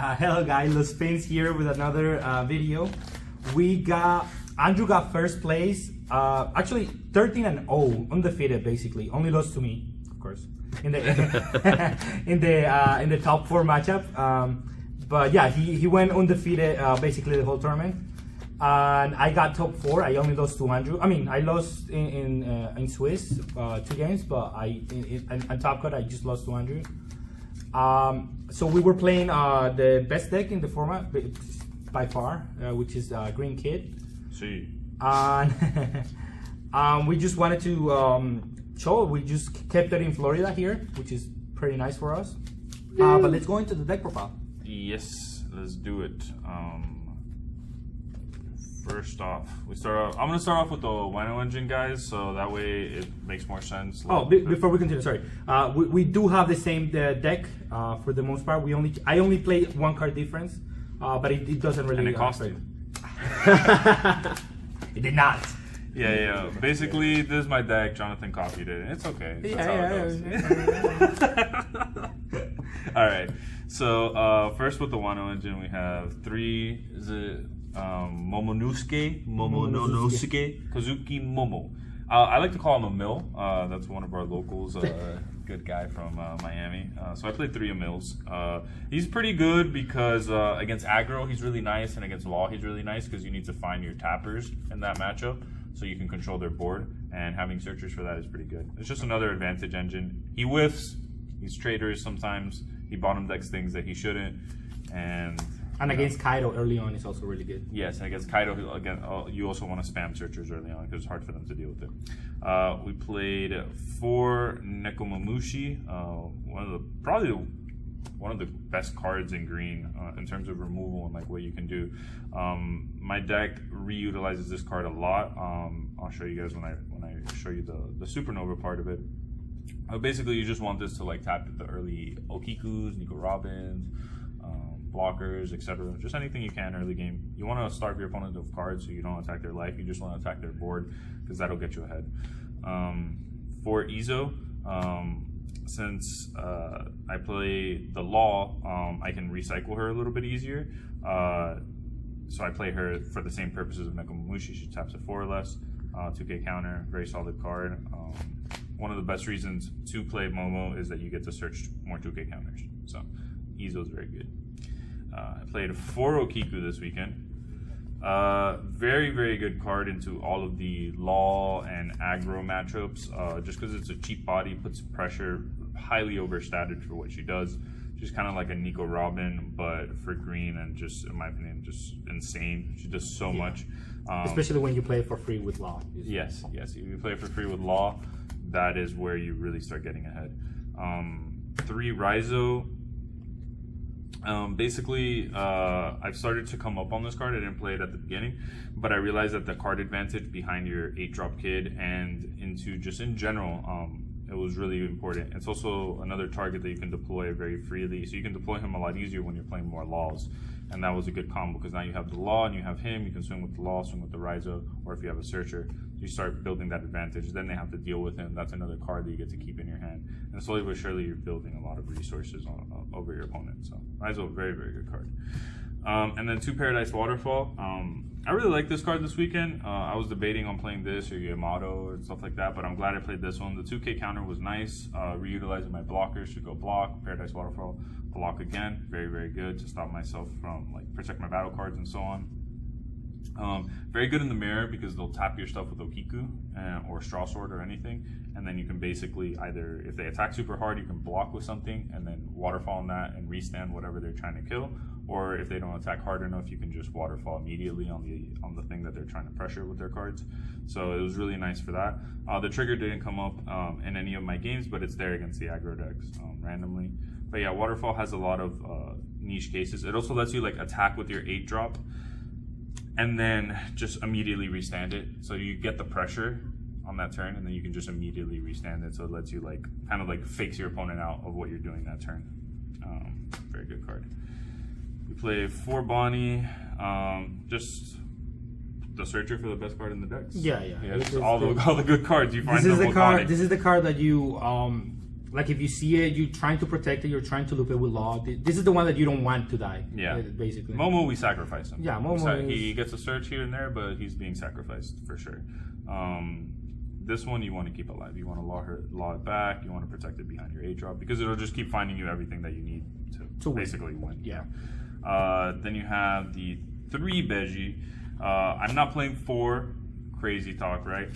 Hello guys, LosFiends here with another video. Andrew got first place, actually 13-0, undefeated basically. Only lost to me, of course, in the in the top 4 matchup. But yeah, he went undefeated basically the whole tournament. And I got top 4. I only lost to Andrew. I mean, I lost in Swiss 2 games, but on Top Cut I just lost to Andrew. So we were playing the best deck in the format by far, which is Green Kid. See. And we just wanted to show. We just kept it in Florida here, which is pretty nice for us. But let's go into the deck profile. Yes, let's do it. First off, I'm gonna start off with the Wino engine, guys, so that way it makes more sense. Oh, before we continue, sorry, we do have the same deck for the most part. I only play 1 card difference, but it doesn't really. And it cost you. It did not. Yeah. Basically, this is my deck. Jonathan copied it. It's okay. That's how it goes. All right. So first with the Wano engine, we have 3. Is it Momonosuke, Kazuki Momo. I like to call him a mill. That's one of our locals, good guy from Miami. So I played 3 Emils. He's pretty good because against aggro he's really nice, and against law he's really nice because you need to find your tappers in that matchup so you can control their board, and having searchers for that is pretty good. It's just another advantage engine. He whiffs, he's traders sometimes, he bottom decks things that he shouldn't, and against Kaido early on is also really good. Yes, and against Kaido, again, you also want to spam searchers early on because it's hard for them to deal with it. We played 4 Nekomamushi, probably one of the best cards in green in terms of removal and like what you can do. My deck reutilizes this card a lot. I'll show you guys when I show you the Supernova part of it. Basically, you just want this to like tap the early Okikus, Nico Robins, blockers, etc. Just anything you can early game. You want to starve your opponent of cards so you don't attack their life. You just want to attack their board because that'll get you ahead. For Izo, since I play the Law, I can recycle her a little bit easier. So I play her for the same purposes of Nekomamushi. She taps a 4 or less, 2k counter, very solid card. One of the best reasons to play Momo is that you get to search more 2k counters. So Izo is very good. I played 4 Okiku this weekend. Very, very good card into all of the law and aggro matchups. Just because it's a cheap body, puts pressure, highly overstated for what she does. She's kind of like a Nico Robin, but for green, and just, in my opinion, just insane. She does so much. Especially when you play it for free with law. Yes. If you play it for free with law, that is where you really start getting ahead. 3 Raizo. Basically, I've started to come up on this card. I didn't play it at the beginning, but I realized that the card advantage behind your 8-drop kid and into just in general, it was really important. It's also another target that you can deploy very freely, so you can deploy him a lot easier when you're playing more laws, and that was a good combo because now you have the law and you have him. You can swing with the law, swing with the Raizo, or if you have a searcher, you start building that advantage. Then they have to deal with him. That's another card that you get to keep in your hand, and slowly but surely you're building a lot of resources over your opponent. So Raizo, very, very good card. And then 2 Paradise Waterfall. I really like this card this weekend. I was debating on playing this or Yamato or stuff like that, but I'm glad I played this one. The 2k counter was nice. Reutilizing my blockers to go block. Paradise Waterfall, block again. Very, very good to stop myself from like protect my battle cards and so on. Very good in the mirror because they'll tap your stuff with Okiku or Straw Sword or anything, and then you can basically either, if they attack super hard, you can block with something and then waterfall on that and restand whatever they're trying to kill, or if they don't attack hard enough, you can just waterfall immediately on the thing that they're trying to pressure with their cards. So it was really nice for that. The trigger didn't come up in any of my games, but it's there against the aggro decks randomly. But yeah, waterfall has a lot of niche cases. It also lets you like attack with your 8-drop and then just immediately restand it. So you get the pressure on that turn, and then you can just immediately restand it. So it lets you like kind of like fakes your opponent out of what you're doing that turn. Very good card. We play 4 Bonnie. Just the searcher for the best card in the decks. Yeah. All the good cards you find. This is the card. This is the card that you like if you see it, you're trying to protect it. You're trying to loop it with Law. This is the one that you don't want to die. Yeah, basically. Momo, we sacrifice him. Yeah, Momo. He gets a search here and there, but he's being sacrificed for sure. This one you want to keep alive. You want to law it back. You want to protect it behind your 8-drop because it'll just keep finding you everything that you need to basically win. Yeah. Then you have the 3 Beji. I'm not playing 4. Crazy talk, right?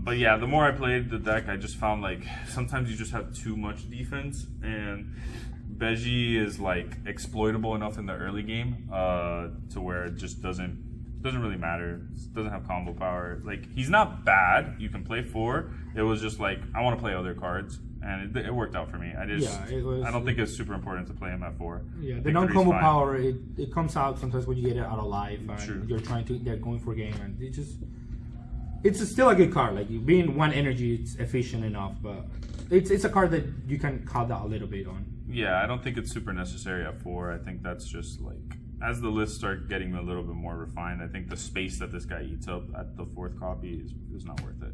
But yeah, the more I played the deck, I just found like sometimes you just have too much defense, and Beji is like exploitable enough in the early game to where it just doesn't really matter. It doesn't have combo power. Like he's not bad. You can play 4. It was just like I want to play other cards, and it worked out for me. I don't think it's super important to play him at 4. Yeah, the non-combo power it comes out sometimes when you get it out of life and True. you're trying to going for a game, and it's still a good card. Like being 1 energy, it's efficient enough, but it's a card that you can cut out a little bit on. Yeah, I don't think it's super necessary at 4. I think that's just like as the lists start getting a little bit more refined, I think the space that this guy eats up at the 4th copy is not worth it.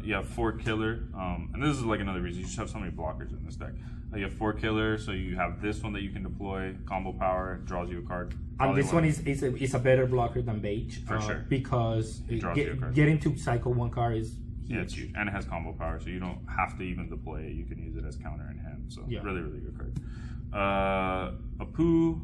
You have 4 killer, and this is like another reason you just have so many blockers in this deck. You have 4 killer, so you have this one that you can deploy, combo power, draws you a card. And this one is a better blocker than Beige for sure, because getting to cycle 1 card is huge. Yeah, it's huge, and it has combo power, so you don't have to even deploy it. You can use it as counter in hand. So really, really good card. Apu.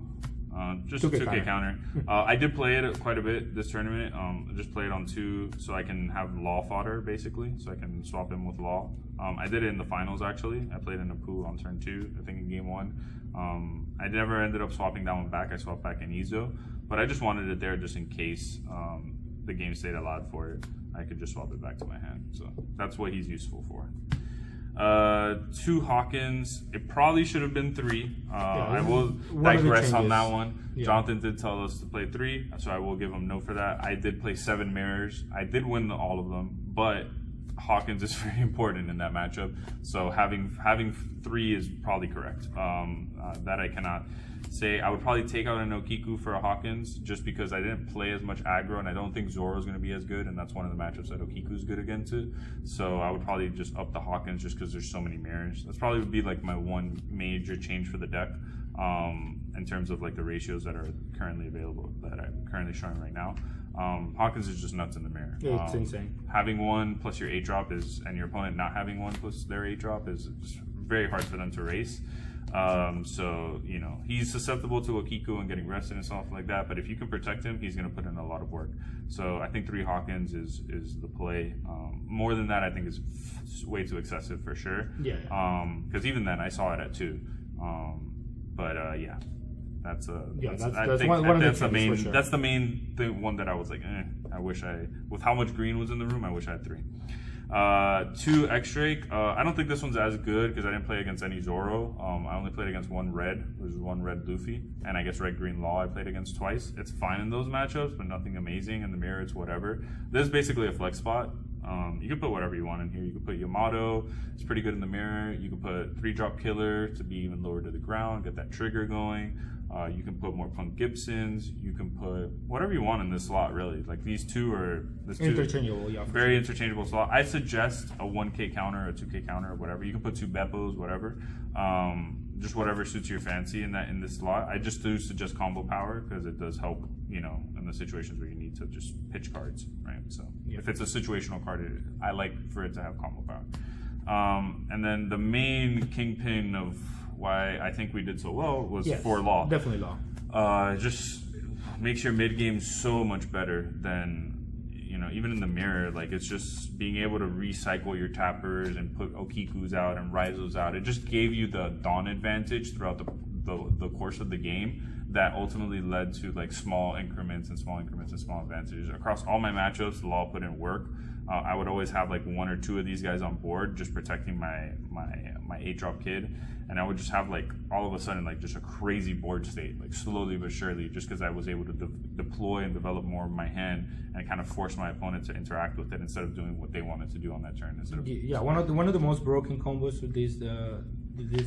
Just 2K counter. I did play it quite a bit this tournament. I just played on 2 so I can have Law fodder basically, so I can swap him with Law. I did it in the finals actually. I played in a Poo on turn 2, I think in game 1. I never ended up swapping that one back. I swapped back in Izo, but I just wanted it there just in case the game stayed allowed for it. I could just swap it back to my hand. So that's what he's useful for. 2 Hawkins. It probably should have been 3. I will digress on that one. Yeah. Jonathan did tell us to play 3, so I will give him no for that. I did play 7 mirrors. I did win all of them, but Hawkins is very important in that matchup. So having 3 is probably correct. That I cannot say. I would probably take out an Okiku for a Hawkins just because I didn't play as much aggro, and I don't think Zoro is going to be as good, and that's one of the matchups that Okiku is good against it. So I would probably just up the Hawkins just because there's so many mirrors. That's probably would be like my one major change for the deck in terms of like the ratios that are currently available that I'm currently showing right now. Hawkins is just nuts in the mirror. Yeah, it's insane. Having 1 plus your 8-drop and your opponent not having 1 plus their 8-drop is just very hard for them to race. So, you know, he's susceptible to Okiku and getting rested and stuff like that, but if you can protect him, he's going to put in a lot of work. So I think 3 Hawkins is the play. More than that, I think is way too excessive for sure. Yeah. Because even then, I saw it at 2. Yeah. That's the main thing, one that I was like, I wish with how much green was in the room, I wish I had 3. 2 X-Drake. I don't think this one's as good because I didn't play against any Zoro. I only played against 1 red, which is 1 red Luffy, and I guess red green Law I played against twice. It's fine in those matchups, but nothing amazing. In the mirror, it's whatever. This is basically a flex spot. You can put whatever you want in here. You can put Yamato, it's pretty good in the mirror. You can put 3-drop killer to be even lower to the ground, get that trigger going. You can put more Punk Gibsons. You can put whatever you want in this slot, really. Like these 2 are interchangeable, yeah. Very interchangeable slot. I suggest a 1K counter, a 2K counter, or whatever. You can put 2 Beppos, whatever. Just whatever suits your fancy in this slot. I just do suggest combo power because it does help, you know, in the situations where you need to just pitch cards, right? So if it's a situational card, I like for it to have combo power. And then the main kingpin of why I think we did so well was for Law. Definitely Law. Just makes your mid game so much better than, you know, even in the mirror. Like it's just being able to recycle your tappers and put Okikus out and Raizo's out. It just gave you the Dawn advantage throughout the course of the game that ultimately led to like small increments and small advantages across all my matchups. Law put in work. I would always have like 1 or 2 of these guys on board, just protecting my 8-drop kid, and I would just have like all of a sudden like just a crazy board state, like slowly but surely, just because I was able to deploy and develop more of my hand and kind of force my opponent to interact with it instead of doing what they wanted to do on that turn. One of the most broken combos with this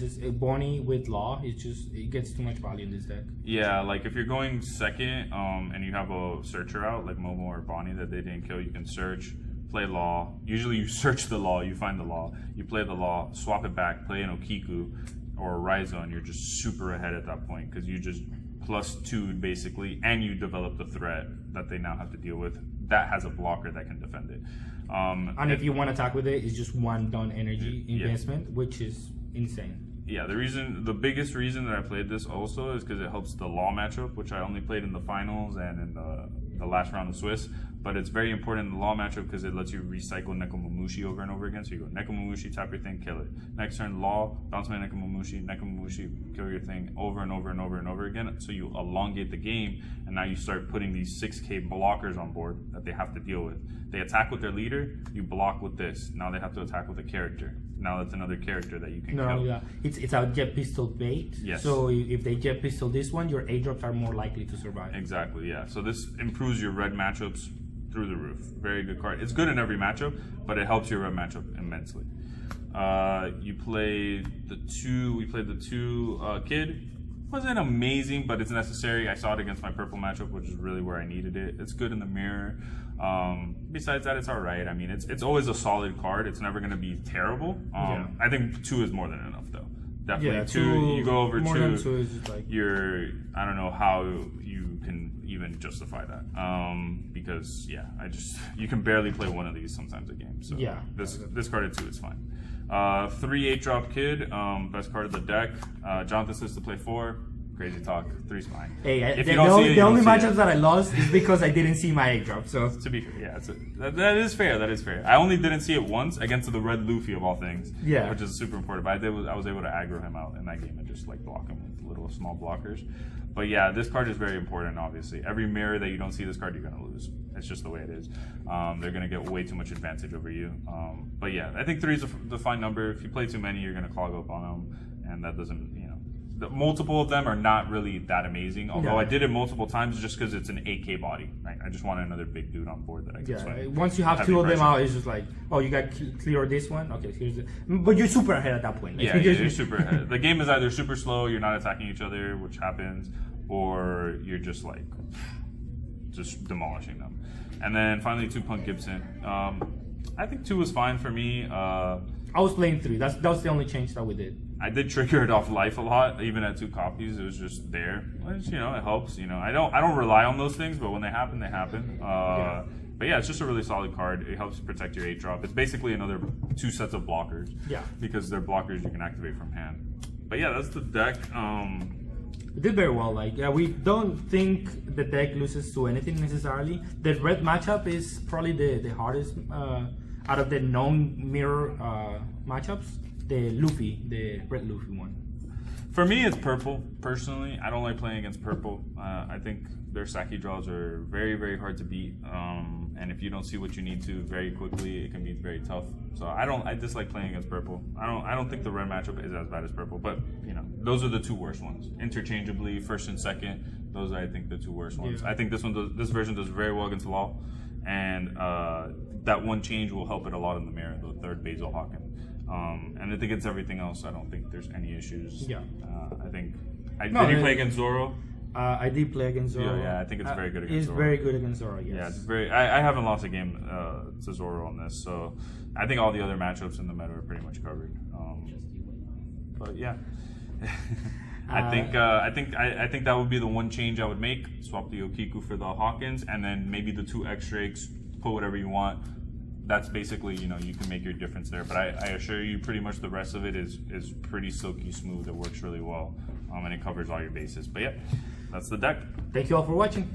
is a Bonnie with Law. It gets too much value in this deck. Yeah, like if you're going second and you have a searcher out like Momo or Bonnie that they didn't kill, you can search. play Law. Usually you search the Law, you find the Law, you play the Law, swap it back, play an Okiku or a Raizo, and you're just super ahead at that point because you just +2 basically, and you develop the threat that they now have to deal with. That has a blocker that can defend it. And if you want to attack with it, it's just 1 Dawn energy investment, which is insane. Yeah, the biggest reason that I played this also is because it helps the Law matchup, which I only played in the finals and in the last round of Swiss. But it's very important in the Law matchup because it lets you recycle Nekomamushi over and over again. So you go Nekomamushi, tap your thing, kill it. Next turn, Law, bounce my Nekomamushi, kill your thing over and over and over and over again. So you elongate the game, and now you start putting these 6k blockers on board that they have to deal with. They attack with their leader, you block with this. Now they have to attack with a character. Now that's another character that you can kill. Yeah, it's a jet pistol bait. Yes. So if they jet pistol this one, your A drops are more likely to survive. Exactly, yeah. So this improves your red matchups through the roof. Very good card. It's good in every matchup, but it helps your red matchup immensely. We played the two Kid. Wasn't amazing, but it's necessary. I saw it against my purple matchup, which is really where I needed it. It's good in the mirror. Besides that, it's all right. I mean, it's always a solid card. It's never going to be terrible. I think 2 is more than enough, though. Definitely 2. You go over 2. More than 2 is just like I don't know how you can even justify that. Because you can barely play one of these sometimes a game. So yeah, this card at 2 is fine. 3 8-drop Kid, best card of the deck. Jonathan says to play 4. Crazy talk. 3's fine. Hey, the only matchups that I lost is because I didn't see my 8-drop. So to be fair, yeah, that is fair. That is fair. I only didn't see it once against the red Luffy of all things. Yeah, which is super important. But I was able to aggro him out in that game and just like block him with little small blockers. But yeah, this card is very important. Obviously, every mirror that you don't see this card, you're gonna lose. It's just the way it is. They're gonna get way too much advantage over you. But yeah, I think 3 is the fine number. If you play too many, you're gonna clog up on them, and that doesn't, multiple of them are not really that amazing. Although I did it multiple times just because it's an 8k body. Right? I just wanted another big dude on board that I can swing. Once you have 2 of them out, it's just like, oh, you got clear this one. Okay, here's it. But you're super ahead at that point. Like, you're super ahead. The game is either super slow, you're not attacking each other, which happens, or you're just like demolishing them. And then finally 2 Punk Gibson. I think 2 was fine for me. I was playing 3. That was the only change that we did. I did trigger it off life a lot, even at 2 copies. It was just there, which, it helps. I don't rely on those things, but when they happen, they happen. But yeah, it's just a really solid card. It helps protect your 8-drop. It's basically another 2 sets of blockers. Yeah. Because they're blockers you can activate from hand. But yeah, that's the deck. We did very well. We don't think the deck loses to anything necessarily. The red matchup is probably the hardest out of the non-mirror matchups. The red Luffy one. For me, it's purple. Personally, I don't like playing against purple. I think their Saki draws are very, very hard to beat. And if you don't see what you need to very quickly, it can be very tough. So I dislike playing against purple. I don't think the red matchup is as bad as purple, but those are the 2 worst ones. Interchangeably, first and second, those are, I think, the 2 worst ones. I think this version does very well against Law, and that one change will help it a lot in the mirror, the 3rd Basil Hawken. And I think it's everything else. I don't think there's any issues. Yeah. Did you play against Zoro? I did play against Zoro. Yeah, I think it's very good against Zoro. It's very good against Zoro, yes. Yeah, it's very. I haven't lost a game to Zoro on this, so I think all the other matchups in the meta are pretty much covered. But yeah, I think that would be the one change I would make. Swap the Okiku for the Hawkins, and then maybe the 2 X-Drakes. Put whatever you want. That's basically, you can make your difference there. But I assure you, pretty much the rest of it is pretty silky smooth. It works really well, and it covers all your bases. But yeah, that's the deck. Thank you all for watching.